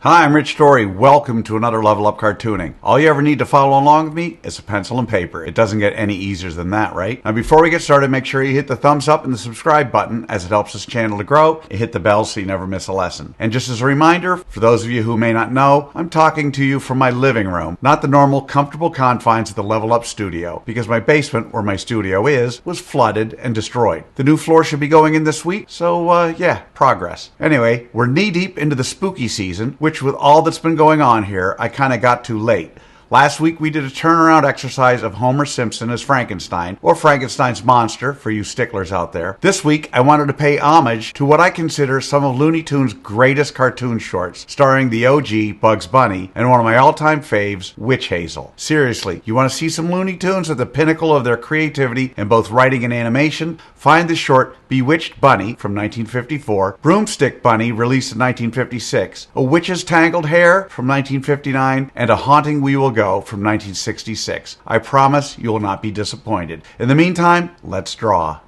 Hi, I'm Rich Story. Welcome to another Level Up Cartooning. All you ever need to follow along with me is a pencil and paper. It doesn't get any easier than that, right? Now, before we get started, make sure you hit the thumbs up and the subscribe button as it helps this channel to grow, and hit the bell so you never miss a lesson. And just as a reminder, for those of you who may not know, I'm talking to you from my living room, not the normal, comfortable confines of the Level Up studio, because my basement, where my studio is, was flooded and destroyed. The new floor should be going in this week, so yeah, progress. Anyway, we're knee-deep into the spooky season, which with all that's been going on here, I kind of got too late. Last week we did a turnaround exercise of Homer Simpson as Frankenstein, or Frankenstein's monster for you sticklers out there. This week I wanted to pay homage to what I consider some of Looney Tunes' greatest cartoon shorts, starring the OG Bugs Bunny and one of my all-time faves, Witch Hazel. Seriously, you want to see some Looney Tunes at the pinnacle of their creativity in both writing and animation? Find the short Bewitched Bunny from 1954, Broomstick Bunny released in 1956, A Witch's Tangled Hair from 1959, and A Haunting We Will Go from 1966. I promise you will not be disappointed. In the meantime, let's draw.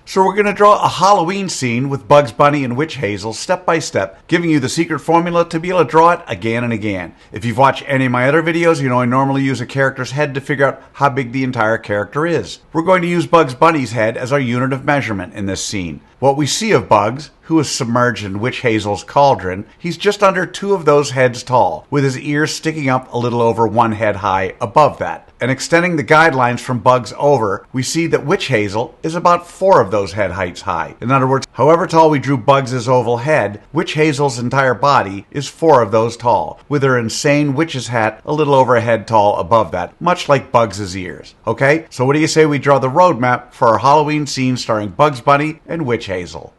So we're going to draw a Halloween scene with Bugs Bunny and Witch Hazel step by step, giving you the secret formula to be able to draw it again and again. If you've watched any of my other videos, you know I normally use a character's head to figure out how big the entire character is. We're going to use Bugs Bunny's head as our unit of measurement in this scene. What we see of Bugs, who is submerged in Witch Hazel's cauldron, he's just under 2 of those heads tall, with his ears sticking up a little over 1 head high above that. And extending the guidelines from Bugs over, we see that Witch Hazel is about 4 of those head heights high. In other words, however tall we drew Bugs' oval head, Witch Hazel's entire body is 4 of those tall, with her insane witch's hat a little over a head tall above that, much like Bugs' ears. Okay, so what do you say we draw the roadmap for our Halloween scene starring Bugs Bunny and Witch Hazel?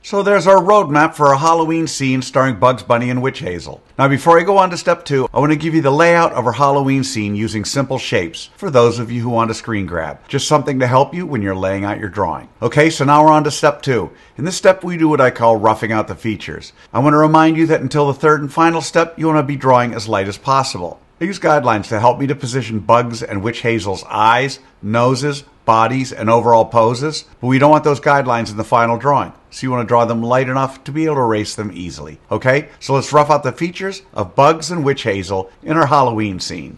So there's our roadmap for a Halloween scene starring Bugs Bunny and Witch Hazel. Now before I go on to step 2, I want to give you the layout of our Halloween scene using simple shapes for those of you who want a screen grab. Just something to help you when you're laying out your drawing. Okay, so now we're on to step 2. In this step we do what I call roughing out the features. I want to remind you that until the 3rd and final step, you want to be drawing as light as possible. I use guidelines to help me to position Bugs and Witch Hazel's eyes, noses, bodies, and overall poses, but we don't want those guidelines in the final drawing, so you want to draw them light enough to be able to erase them easily. Okay, so let's rough out the features of Bugs and Witch Hazel in our Halloween scene.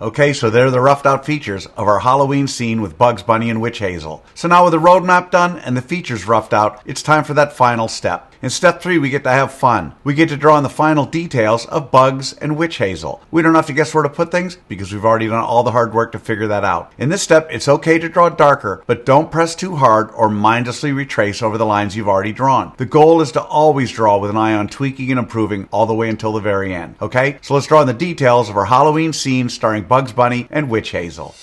Okay, so they're the roughed out features of our Halloween scene with Bugs, Bunny and Witch Hazel. So now with the roadmap done and the features roughed out, it's time for that final step. In step 3, we get to have fun. We get to draw in the final details of Bugs and Witch Hazel. We don't have to guess where to put things because we've already done all the hard work to figure that out. In this step, it's okay to draw darker, but don't press too hard or mindlessly retrace over the lines you've already drawn. The goal is to always draw with an eye on tweaking and improving all the way until the very end. Okay? So let's draw in the details of our Halloween scene starring Bugs Bunny and Witch Hazel.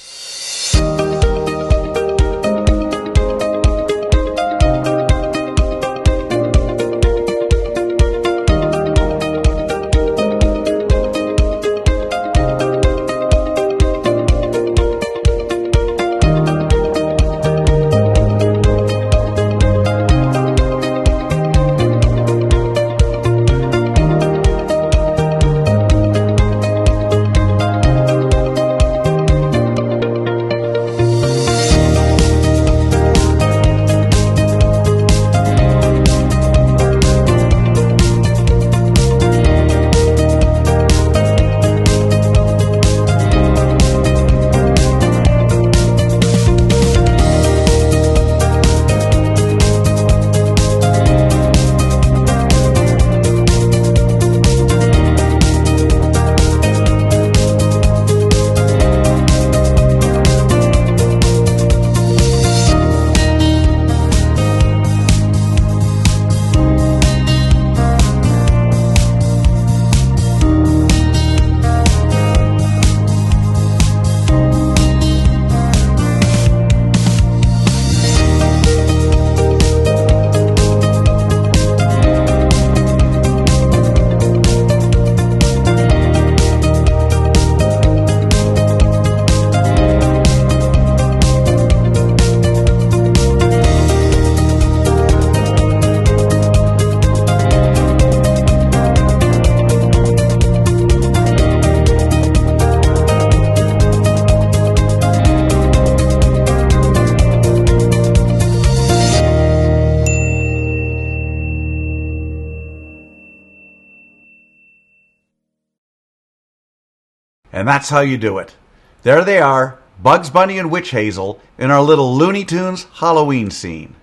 And that's how you do it. There they are, Bugs Bunny and Witch Hazel in our little Looney Tunes Halloween scene.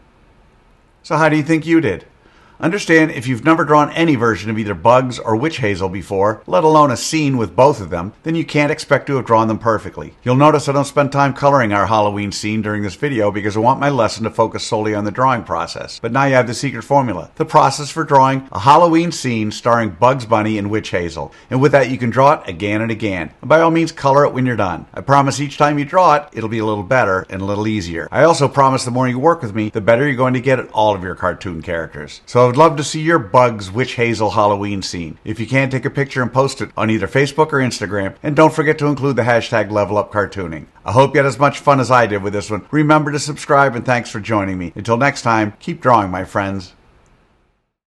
So how do you think you did? Understand, if you've never drawn any version of either Bugs or Witch Hazel before, let alone a scene with both of them, then you can't expect to have drawn them perfectly. You'll notice I don't spend time coloring our Halloween scene during this video because I want my lesson to focus solely on the drawing process. But now you have the secret formula, the process for drawing a Halloween scene starring Bugs Bunny and Witch Hazel. And with that, you can draw it again and again. And by all means, color it when you're done. I promise each time you draw it, it'll be a little better and a little easier. I also promise the more you work with me, the better you're going to get at all of your cartoon characters. So I would love to see your Bugs Witch Hazel Halloween scene. If you can, take a picture and post it on either Facebook or Instagram, and don't forget to include the hashtag #LevelUpCartooning. I hope you had as much fun as I did with this one. Remember to subscribe, and thanks for joining me. Until next time, keep drawing, my friends.